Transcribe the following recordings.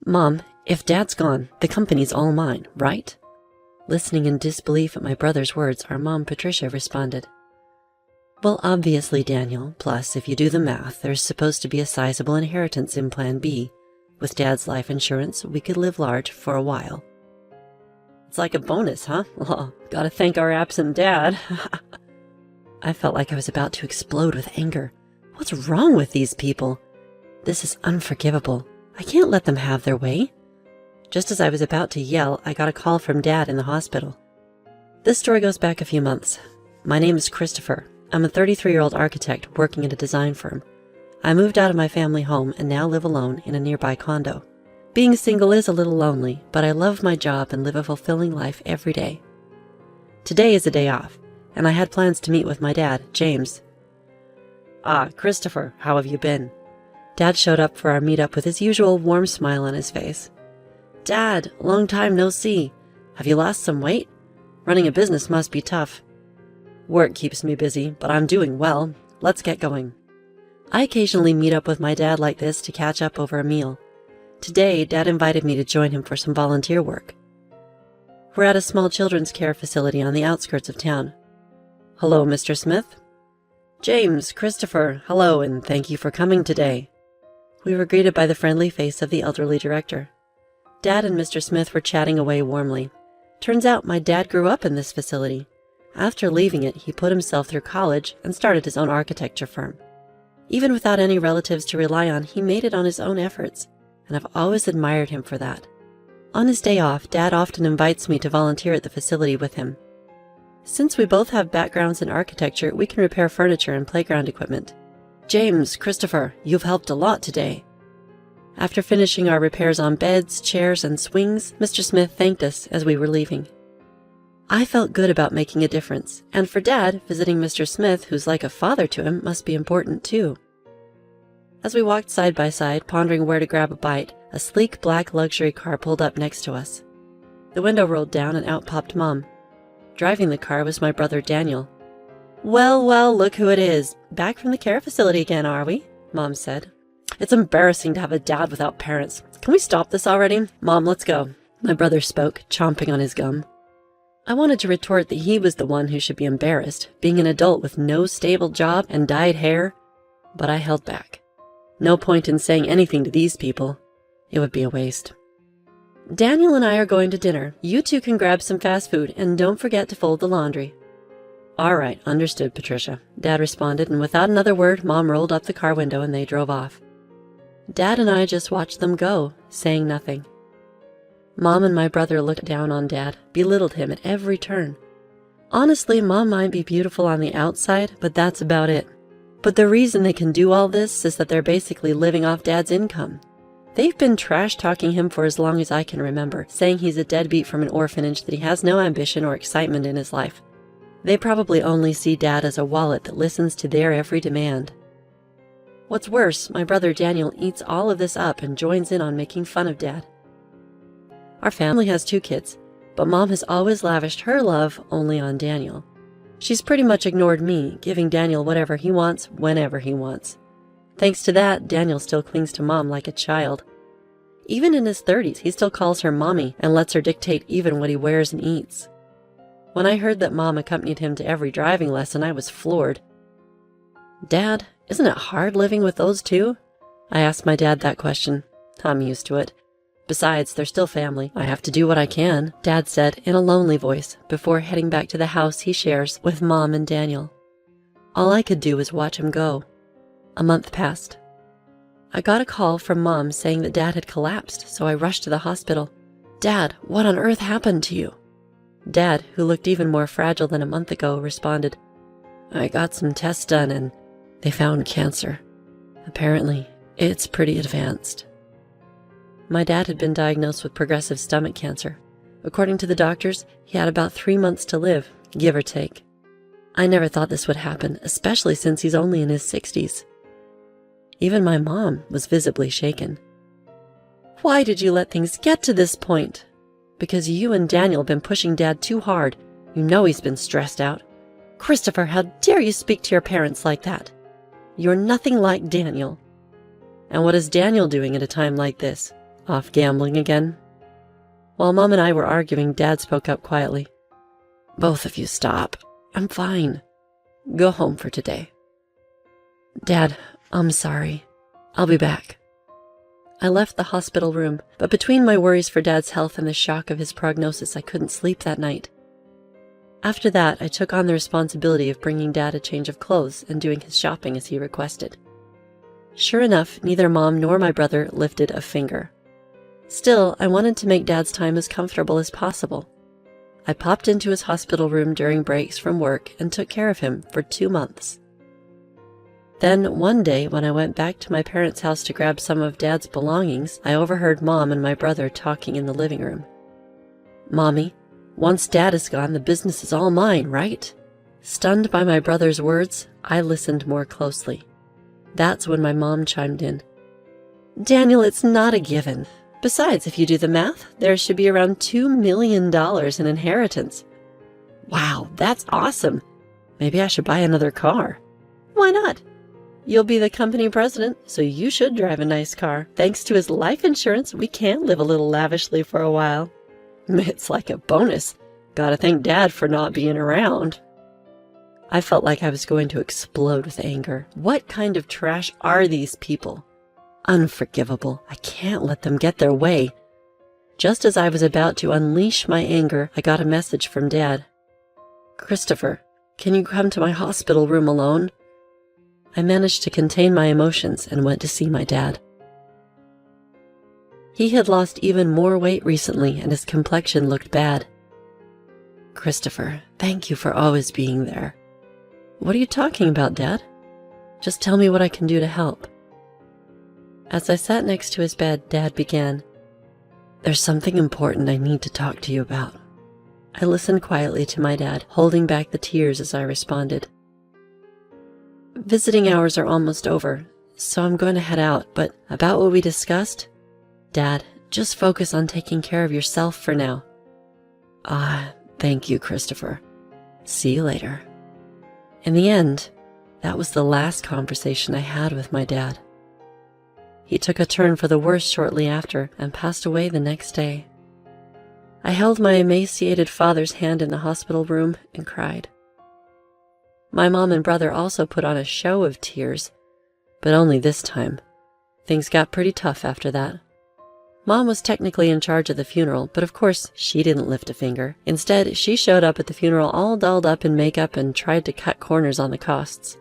Mom, if Dad's gone, the company's all mine, right? Listening in disbelief at my brother's words, our mom, Patricia, responded, Well, obviously, Daniel, plus, if you do the math, there's supposed to be a sizable inheritance in Plan B. With Dad's life insurance, we could live large for a while. It's like a bonus, huh? Well, gotta thank our absent Dad. I felt like I was about to explode with anger. What's wrong with these people? This is unforgivable. I can't let them have their way. Just as I was about to yell, I got a call from Dad in the hospital. This story goes back a few months. My name is Christopher. I'm a 33-year-old architect working at a design firm. I moved out of my family home and now live alone in a nearby condo. Being single is a little lonely, but I love my job and live a fulfilling life every day. Today is a day off, and I had plans to meet with my dad, James. Ah, Christopher, how have you been? Dad showed up for our meetup with his usual warm smile on his face. Dad, long time no see. Have you lost some weight? Running a business must be tough. Work keeps me busy, but I'm doing well. Let's get going. I occasionally meet up with my dad like this to catch up over a meal. Today, Dad invited me to join him for some volunteer work. We're at a small children's care facility on the outskirts of town. Hello, Mr. Smith. James, Christopher, hello, and thank you for coming today. We were greeted by the friendly face of the elderly director. Dad and Mr. Smith were chatting away warmly. Turns out my dad grew up in this facility. After leaving it, he put himself through college and started his own architecture firm. Even without any relatives to rely on, he made it on his own efforts, and I've always admired him for that. On his day off, Dad often invites me to volunteer at the facility with him. Since we both have backgrounds in architecture, we can repair furniture and playground equipment. James, Christopher, you've helped a lot today. After finishing our repairs on beds, chairs, and swings, Mr. Smith thanked us as we were leaving. I felt good about making a difference, and for Dad, visiting Mr. Smith, who's like a father to him, must be important too. As we walked side by side, pondering where to grab a bite, a sleek black luxury car pulled up next to us. The window rolled down and out popped Mom. Driving the car was my brother Daniel. Well, well, look who it is. Back from the care facility again, are we? Mom said. It's embarrassing to have a dad without parents. Can we stop this already? Mom, let's go. My brother spoke, chomping on his gum. I wanted to retort that he was the one who should be embarrassed, being an adult with no stable job and dyed hair, but I held back. No point in saying anything to these people. It would be a waste. Daniel and I are going to dinner. You two can grab some fast food, and don't forget to fold the laundry. All right, understood, Patricia. Dad responded, and without another word, Mom rolled up the car window and they drove off. Dad and I just watched them go, saying nothing. Mom and my brother looked down on Dad, belittled him at every turn. Honestly, Mom might be beautiful on the outside, but that's about it. But the reason they can do all this is that they're basically living off Dad's income. They've been trash-talking him for as long as I can remember, saying he's a deadbeat from an orphanage, that he has no ambition or excitement in his life. They probably only see Dad as a wallet that listens to their every demand. What's worse, my brother Daniel eats all of this up and joins in on making fun of Dad. Our family has 2 kids, but Mom has always lavished her love only on Daniel. She's pretty much ignored me, giving Daniel whatever he wants, whenever he wants. Thanks to that, Daniel still clings to Mom like a child. Even in his 30s, he still calls her Mommy and lets her dictate even what he wears and eats. When I heard that Mom accompanied him to every driving lesson, I was floored. Dad, isn't it hard living with those 2? I asked my dad that question. I'm used to it. Besides, they're still family. I have to do what I can, Dad said in a lonely voice before heading back to the house he shares with Mom and Daniel. All I could do was watch him go. A month passed. I got a call from Mom saying that Dad had collapsed, so I rushed to the hospital. Dad, what on earth happened to you? Dad, who looked even more fragile than a month ago, responded, I got some tests done and they found cancer. Apparently, it's pretty advanced. My dad had been diagnosed with progressive stomach cancer. According to the doctors, he had about 3 months to live, give or take. I never thought this would happen, especially since he's only in his 60s. Even my mom was visibly shaken. Why did you let things get to this point? Because you and Daniel have been pushing Dad too hard. You know he's been stressed out. Christopher, how dare you speak to your parents like that? You're nothing like Daniel. And what is Daniel doing at a time like this? Off gambling again? While Mom and I were arguing, Dad spoke up quietly. Both of you stop. I'm fine. Go home for today. Dad, I'm sorry. I'll be back. I left the hospital room, but between my worries for Dad's health and the shock of his prognosis, I couldn't sleep that night. After that, I took on the responsibility of bringing Dad a change of clothes and doing his shopping as he requested. Sure enough, neither Mom nor my brother lifted a finger. Still, I wanted to make Dad's time as comfortable as possible. I popped into his hospital room during breaks from work and took care of him for 2 months. Then, one day, when I went back to my parents' house to grab some of Dad's belongings, I overheard Mom and my brother talking in the living room. Mommy, once Dad is gone, the business is all mine, right? Stunned by my brother's words, I listened more closely. That's when my mom chimed in. Daniel, it's not a given. Besides, if you do the math, there should be around $2 million in inheritance. Wow, that's awesome. Maybe I should buy another car. Why not? You'll be the company president, so you should drive a nice car. Thanks to his life insurance, we can live a little lavishly for a while. It's like a bonus. Gotta thank Dad for not being around. I felt like I was going to explode with anger. What kind of trash are these people? Unforgivable. I can't let them get their way. Just as I was about to unleash my anger, I got a message from Dad. Christopher, can you come to my hospital room alone? I managed to contain my emotions and went to see my dad. He had lost even more weight recently and his complexion looked bad. Christopher, thank you for always being there. What are you talking about, Dad? Just tell me what I can do to help. As I sat next to his bed, Dad began, There's something important I need to talk to you about. I listened quietly to my dad, holding back the tears as I responded. Visiting hours are almost over, so I'm going to head out, but about what we discussed? Dad, just focus on taking care of yourself for now. Thank you, Christopher. See you later. In the end, that was the last conversation I had with my dad. He took a turn for the worse shortly after and passed away the next day. I held my emaciated father's hand in the hospital room and cried. My mom and brother also put on a show of tears, but only this time. Things got pretty tough after that. Mom was technically in charge of the funeral, but of course she didn't lift a finger. Instead, she showed up at the funeral all dolled up in makeup and tried to cut corners on the costs.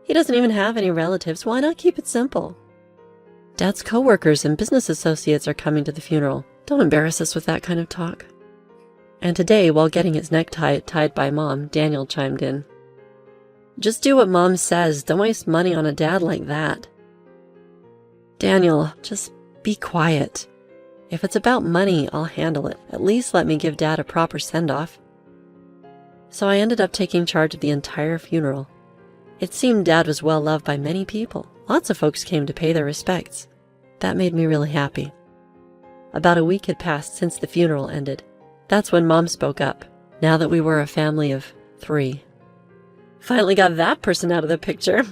He doesn't even have any relatives. Why not keep it simple? Dad's coworkers and business associates are coming to the funeral. Don't embarrass us with that kind of talk. And today, while getting his necktie tied by Mom, Daniel chimed in. Just do what Mom says. Don't waste money on a dad like that. Daniel, just be quiet. If it's about money, I'll handle it. At least let me give Dad a proper send-off. So I ended up taking charge of the entire funeral. It seemed Dad was well loved by many people. Lots of folks came to pay their respects. That made me really happy. About a week had passed since the funeral ended. That's when Mom spoke up, now that we were a family of 3. Finally got that person out of the picture.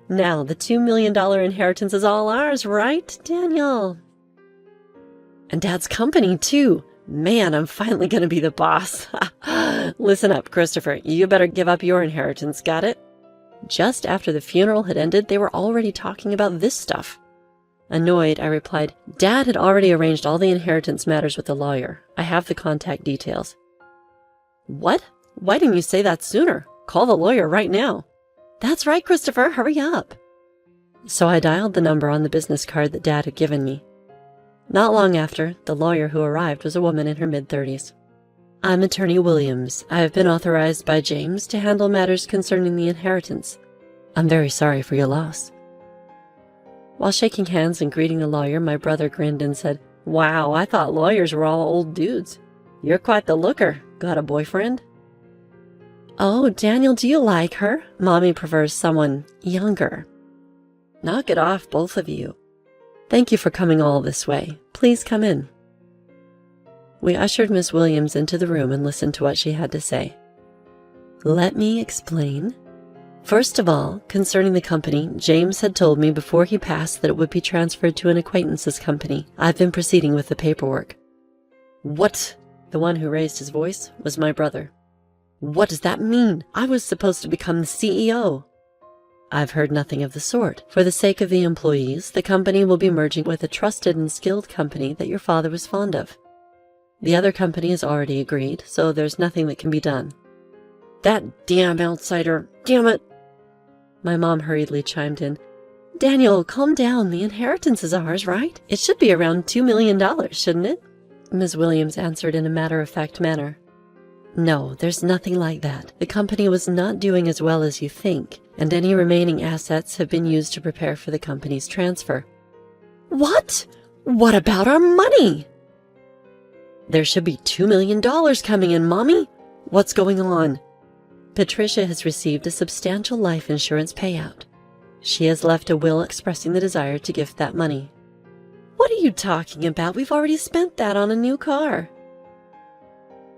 Now the $2 million inheritance is all ours, right, Daniel? And Dad's company, too. Man, I'm finally going to be the boss. Listen up, Christopher. You better give up your inheritance, got it? Just after the funeral had ended, they were already talking about this stuff. Annoyed, I replied, Dad had already arranged all the inheritance matters with the lawyer. I have the contact details. What? Why didn't you say that sooner? Call the lawyer right now. That's right, Christopher, hurry up. So I dialed the number on the business card that Dad had given me. Not long after, the lawyer who arrived was a woman in her mid-30s. I'm Attorney Williams. I have been authorized by James to handle matters concerning the inheritance. I'm very sorry for your loss. While shaking hands and greeting the lawyer, my brother grinned and said, Wow, I thought lawyers were all old dudes. You're quite the looker. Got a boyfriend? Oh, Daniel, do you like her? Mommy prefers someone younger. Knock it off, both of you. Thank you for coming all this way. Please come in. We ushered Miss Williams into the room and listened to what she had to say. Let me explain. First of all, concerning the company, James had told me before he passed that it would be transferred to an acquaintance's company. I've been proceeding with the paperwork." "What?" The one who raised his voice was my brother. "What does that mean? I was supposed to become the CEO." "I've heard nothing of the sort. For the sake of the employees, the company will be merging with a trusted and skilled company that your father was fond of. The other company has already agreed, so there's nothing that can be done." "That damn outsider! Damn it!" My mom hurriedly chimed in. "Daniel, calm down. The inheritance is ours, right? It should be around $2 million, shouldn't it?" Ms. Williams answered in a matter-of-fact manner. "No, there's nothing like that. The company was not doing as well as you think, and any remaining assets have been used to prepare for the company's transfer." "What? What about our money?" "There should be $2 million coming in, Mommy. What's going on?" "Patricia has received a substantial life insurance payout. She has left a will expressing the desire to gift that money." "What are you talking about? We've already spent that on a new car."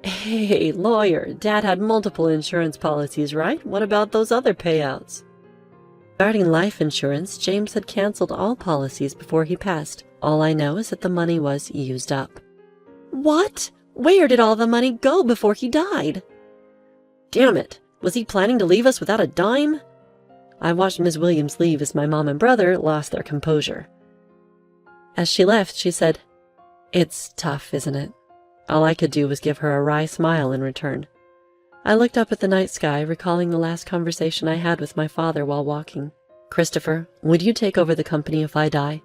"Hey, lawyer, Dad had multiple insurance policies, right? What about those other payouts?" "Regarding life insurance, James had canceled all policies before he passed. All I know is that the money was used up." "What? Where did all the money go before he died?" "Damn it! Was he planning to leave us without a dime?" I watched Ms. Williams leave as my mom and brother lost their composure. As she left, she said, "It's tough, isn't it?" All I could do was give her a wry smile in return. I looked up at the night sky, recalling the last conversation I had with my father while walking. "Christopher, would you take over the company if I die?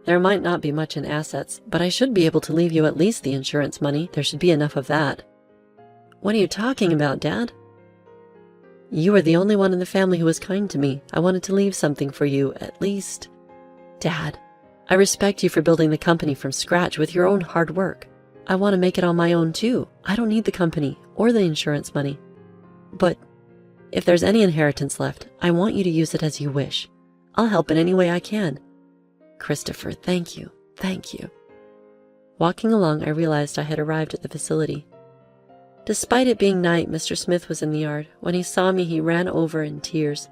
There might not be much in assets, but I should be able to leave you at least the insurance money. There should be enough of that." "What are you talking about, Dad?" "You are the only one in the family who was kind to me. I wanted to leave something for you, at least." "Dad, I respect you for building the company from scratch with your own hard work. I want to make it on my own too. I don't need the company or the insurance money. But if there's any inheritance left, I want you to use it as you wish. I'll help in any way I can." "Christopher, thank you. Thank you." Walking along, I realized I had arrived at the facility. Despite it being night, Mr. Smith was in the yard. When he saw me, he ran over in tears.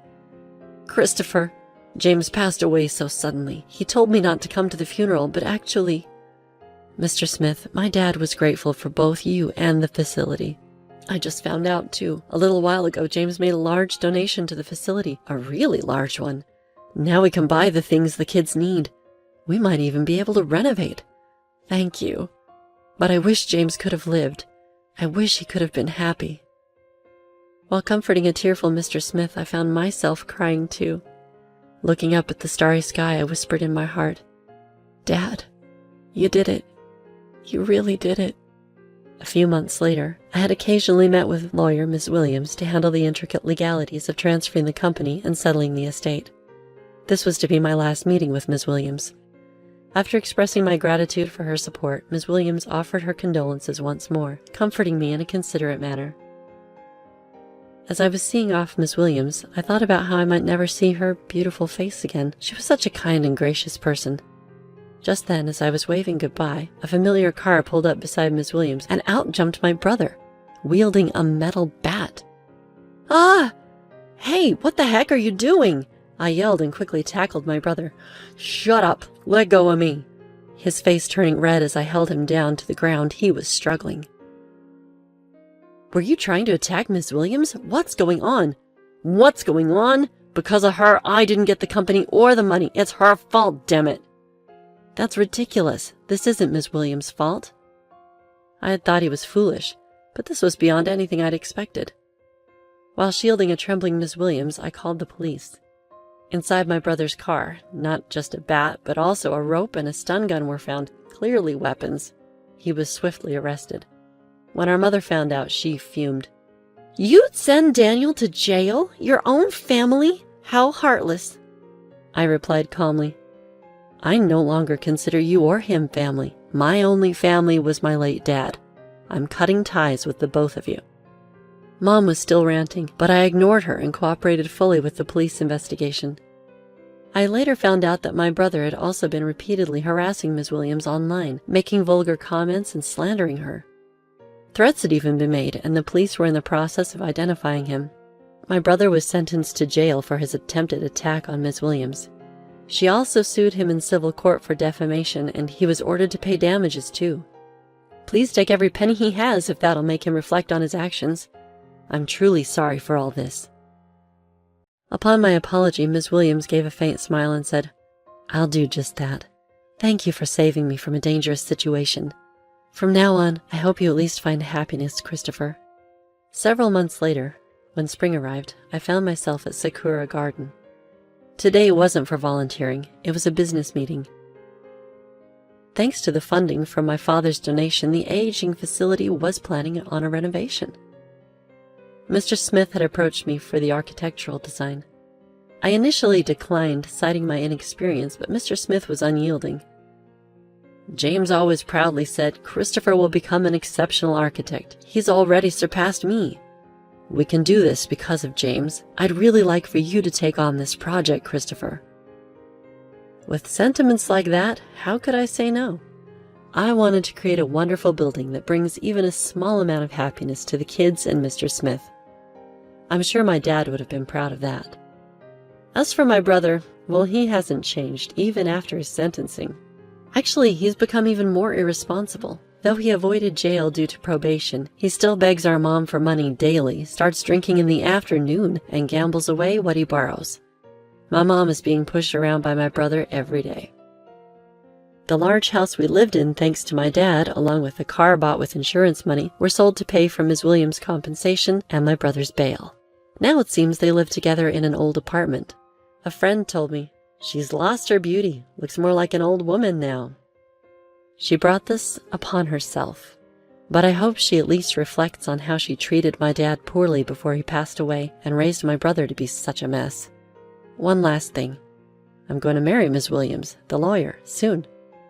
"Christopher, James passed away so suddenly. He told me not to come to the funeral, but actually—" "Mr. Smith, my dad was grateful for both you and the facility. I just found out, too. A little while ago, James made a large donation to the facility, a really large one. Now we can buy the things the kids need. We might even be able to renovate. Thank you. But I wish James could have lived. I wish he could have been happy." While comforting a tearful Mr. Smith, I found myself crying too. Looking up at the starry sky, I whispered in my heart, "Dad, you did it. You really did it." A few months later, I had occasionally met with lawyer Ms. Williams to handle the intricate legalities of transferring the company and settling the estate. This was to be my last meeting with Ms. Williams. After expressing my gratitude for her support, Ms. Williams offered her condolences once more, comforting me in a considerate manner. As I was seeing off Ms. Williams, I thought about how I might never see her beautiful face again. She was such a kind and gracious person. Just then, as I was waving goodbye, a familiar car pulled up beside Ms. Williams, and out jumped my brother, wielding a metal bat. "Ah! Hey, what the heck are you doing?" I yelled and quickly tackled my brother. "Shut up! Let go of me!" His face turning red as I held him down to the ground, he was struggling. "Were you trying to attack Miss Williams? What's going on?" "What's going on? Because of her, I didn't get the company or the money. It's her fault, damn it!" "That's ridiculous. This isn't Miss Williams' fault." I had thought he was foolish, but this was beyond anything I'd expected. While shielding a trembling Miss Williams, I called the police. Inside my brother's car, not just a bat, but also a rope and a stun gun were found, clearly weapons. He was swiftly arrested. When our mother found out, she fumed. "You'd send Daniel to jail? Your own family? How heartless." I replied calmly, "I no longer consider you or him family. My only family was my late dad. I'm cutting ties with the both of you." Mom was still ranting, but I ignored her and cooperated fully with the police investigation. I later found out that my brother had also been repeatedly harassing Ms. Williams online, making vulgar comments and slandering her. Threats had even been made, and the police were in the process of identifying him. My brother was sentenced to jail for his attempted attack on Miss Williams. She also sued him in civil court for defamation, and he was ordered to pay damages too. Please take every penny he has if that'll make him reflect on his actions. I'm truly sorry for all this." Upon my apology, Miss Williams gave a faint smile and said, "I'll do just that. Thank you for saving me from a dangerous situation. From now on, I hope you at least find happiness, Christopher." Several months later, when spring arrived, I found myself at Sakura Garden. Today wasn't for volunteering, it was a business meeting. Thanks to the funding from my father's donation, the aging facility was planning on a renovation. Mr. Smith had approached me for the architectural design. I initially declined, citing my inexperience, but Mr. Smith was unyielding. "James always proudly said, 'Christopher will become an exceptional architect. He's already surpassed me. We can do this because of James. I'd really like for you to take on this project, Christopher.' With sentiments like that, how could I say no? I wanted to create a wonderful building that brings even a small amount of happiness to the kids and Mr. Smith. I'm sure my dad would have been proud of that. As for my brother, well, he hasn't changed, even after his sentencing. Actually, he's become even more irresponsible. Though he avoided jail due to probation, he still begs our mom for money daily, starts drinking in the afternoon, and gambles away what he borrows. My mom is being pushed around by my brother every day. The large house we lived in, thanks to my dad, along with the car bought with insurance money, were sold to pay for Ms. Williams' compensation and my brother's bail. Now it seems they live together in an old apartment. A friend told me, "She's lost her beauty, looks more like an old woman now." She brought this upon herself, but I hope she at least reflects on how she treated my dad poorly before he passed away and raised my brother to be such a mess. One last thing. I'm going to marry Ms. Williams, the lawyer, soon.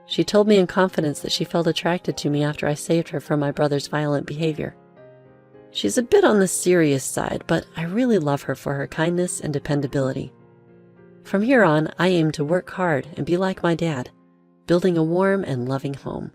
She told me in confidence that she felt attracted to me after I saved her from my brother's violent behavior. She's a bit on the serious side, but I really love her for her kindness and dependability. From here on, I aim to work hard and be like my dad, building a warm and loving home.